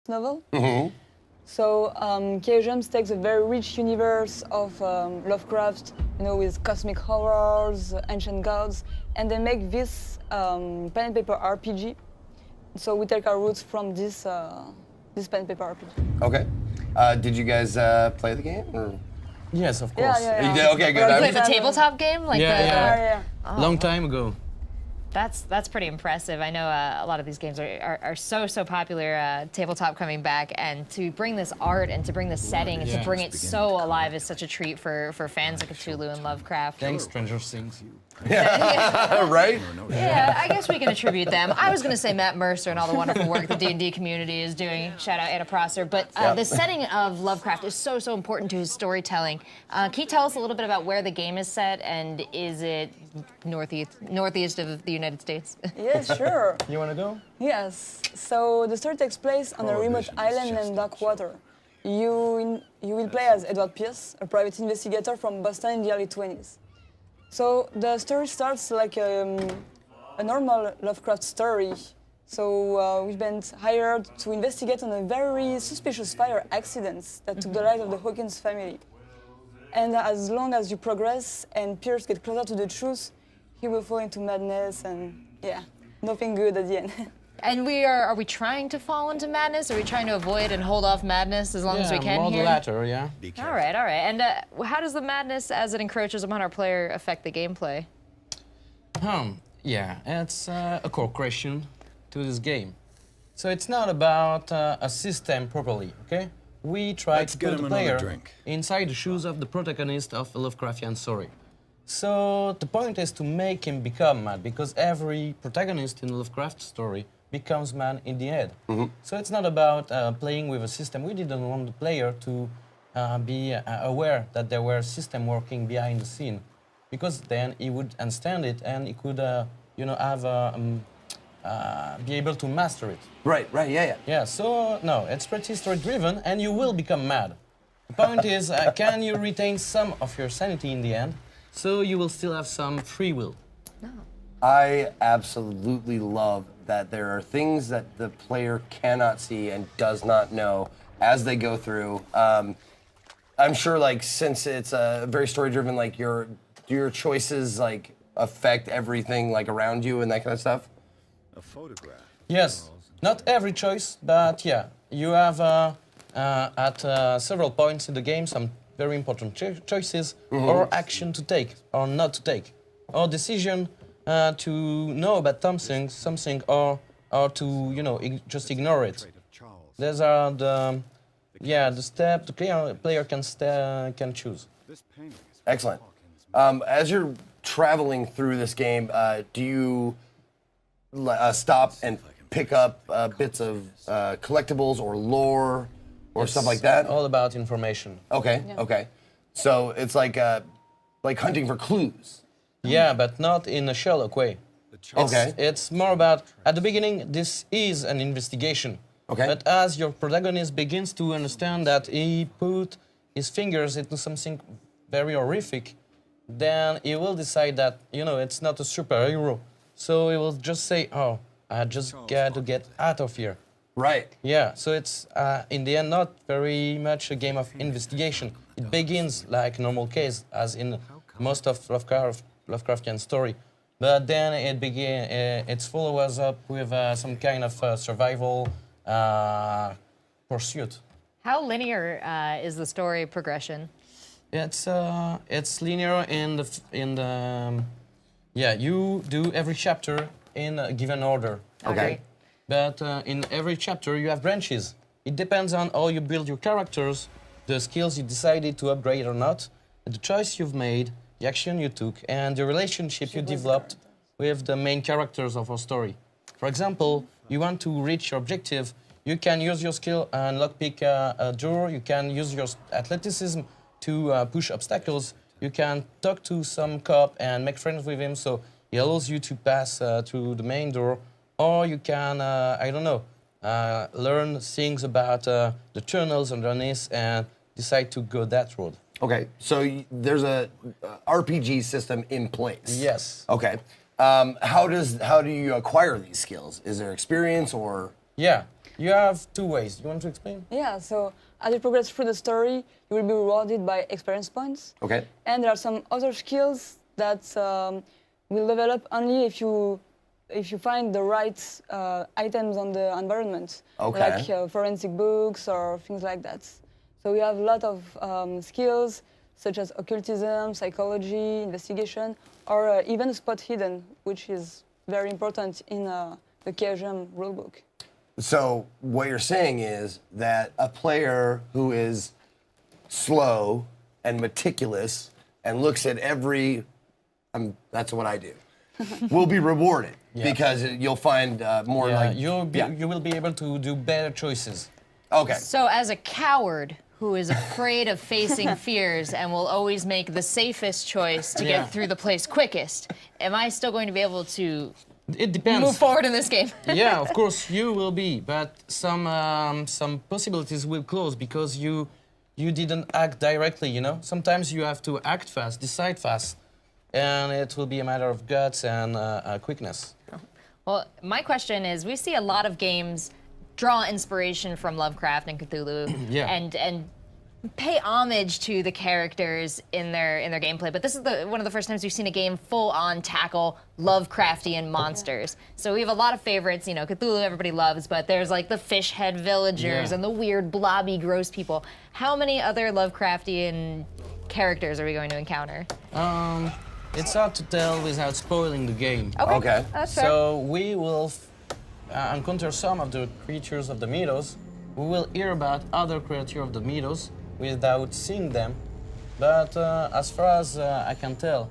novel. So K.Gems takes a very rich universe of Lovecraft, with cosmic horrors, ancient gods, and they make this pen and paper RPG. So we take our roots from this pen and paper RPG. Okay. Did you guys play the game? Or? Yes, of course. Yeah. You did? Okay, good. Well, Like the tabletop game? Like Yeah. Oh. Long time ago. That's pretty impressive. I know a lot of these games are so popular, tabletop coming back, and to bring this art and to bring this setting and to bring it so alive is such a treat for fans of Cthulhu and Lovecraft. Thanks, Stranger Things. Right? Yeah, I guess we can attribute them. I was going to say Matt Mercer and all the wonderful work the D&D community is doing. Shout out Anna Prosser. But the setting of Lovecraft is so important to his storytelling. Can you tell us a little bit about where the game is set, and is it northeast of the United States? Yes, sure. You want to go? Yes. So the story takes place on a remote island named Darkwater. You will play as Edward Pierce, a private investigator from Boston in the early 20s. So the story starts like a normal Lovecraft story. So we've been hired to investigate on a very suspicious fire accident that took the life of the Hawkins family. And as long as you progress and Pierce gets closer to the truth, he will fall into madness and nothing good at the end. And are we trying to fall into madness? Are we trying to avoid and hold off madness as long as we can more here? the latter, yeah. All right. And how does the madness, as it encroaches upon our player, affect the gameplay? Yeah, it's a core question to this game. So it's not about a system properly, okay? We try to put the player inside the shoes of the protagonist of a Lovecraftian story. So the point is to make him become mad, because every protagonist in a Lovecraft story becomes mad in the end. So it's not about playing with a system. We didn't want the player to be aware that there were systems working behind the scene, because then he would understand it and he could, be able to master it. Right, yeah. Yeah, so no, it's pretty story-driven, and you will become mad. The point is, can you retain some of your sanity in the end, so you will still have some free will? No. I absolutely love that there are things that the player cannot see and does not know as they go through. I'm sure, like, since it's very story-driven, like, do your choices, like, affect everything, like, around you and that kind of stuff? A photograph. Yes, not every choice, but yeah, you have at several points in the game some very important choices or action to take or not to take, or decision to know about something or to just ignore it. These are the step the player can choose. Excellent. As you're traveling through this game, do you stop and pick up bits of collectibles or lore or stuff like that? All about information. Okay. So it's like hunting for clues. Yeah, but not in a Sherlock way. It's more about, at the beginning, this is an investigation. Okay. But as your protagonist begins to understand that he put his fingers into something very horrific, then he will decide that, it's not a superhero. So he will just say, oh, I just got to get out of here. Right. Yeah, so it's, in the end, not very much a game of investigation. It begins like a normal case, as in most of Lovecraftian story. But then it follows up with some kind of survival pursuit. How linear is the story progression? It's linear you do every chapter in a given order. Okay. But in every chapter you have branches. It depends on how you build your characters, the skills you decided to upgrade or not, the choice you've made, the action you took, and the relationship you developed with the main characters of our story. For example, you want to reach your objective, you can use your skill and lockpick a door, you can use your athleticism to push obstacles, you can talk to some cop and make friends with him, so he allows you to pass through the main door, or you can, learn things about the tunnels underneath and decide to go that road. Okay, so there's a RPG system in place. Yes. Okay. How do you acquire these skills? Is there experience or? Yeah. You have two ways. You want to explain? Yeah, so as you progress through the story, you will be rewarded by experience points. Okay. And there are some other skills that will develop only if you find the right items on the environment, Okay. like forensic books or things like that. So we have a lot of skills such as occultism, psychology, investigation, or even spot hidden, which is very important in the KGM rulebook. So what you're saying is that a player who is slow and meticulous and looks at every, that's what I do, will be rewarded because you'll find more like... You will be able to do better choices. Okay. So as a coward who is afraid of facing fears and will always make the safest choice to get through the place quickest, am I still going to be able to It depends. move forward in this game? Yeah, of course you will be, but some possibilities will close because you didn't act directly, you know? Sometimes you have to act fast, decide fast, and it will be a matter of guts and quickness. Well, my question is, we see a lot of games draw inspiration from Lovecraft and Cthulhu and pay homage to the characters in their gameplay, but this is one of the first times we've seen a game full-on tackle Lovecraftian monsters. So we have a lot of favorites, you know, Cthulhu everybody loves, but there's like the fish head villagers and the weird blobby gross people. How many other Lovecraftian characters are we going to encounter? It's hard to tell without spoiling the game. Okay. That's fair. So we will encounter some of the creatures of the meadows. We will hear about other creatures of the meadows without seeing them. But as far as I can tell,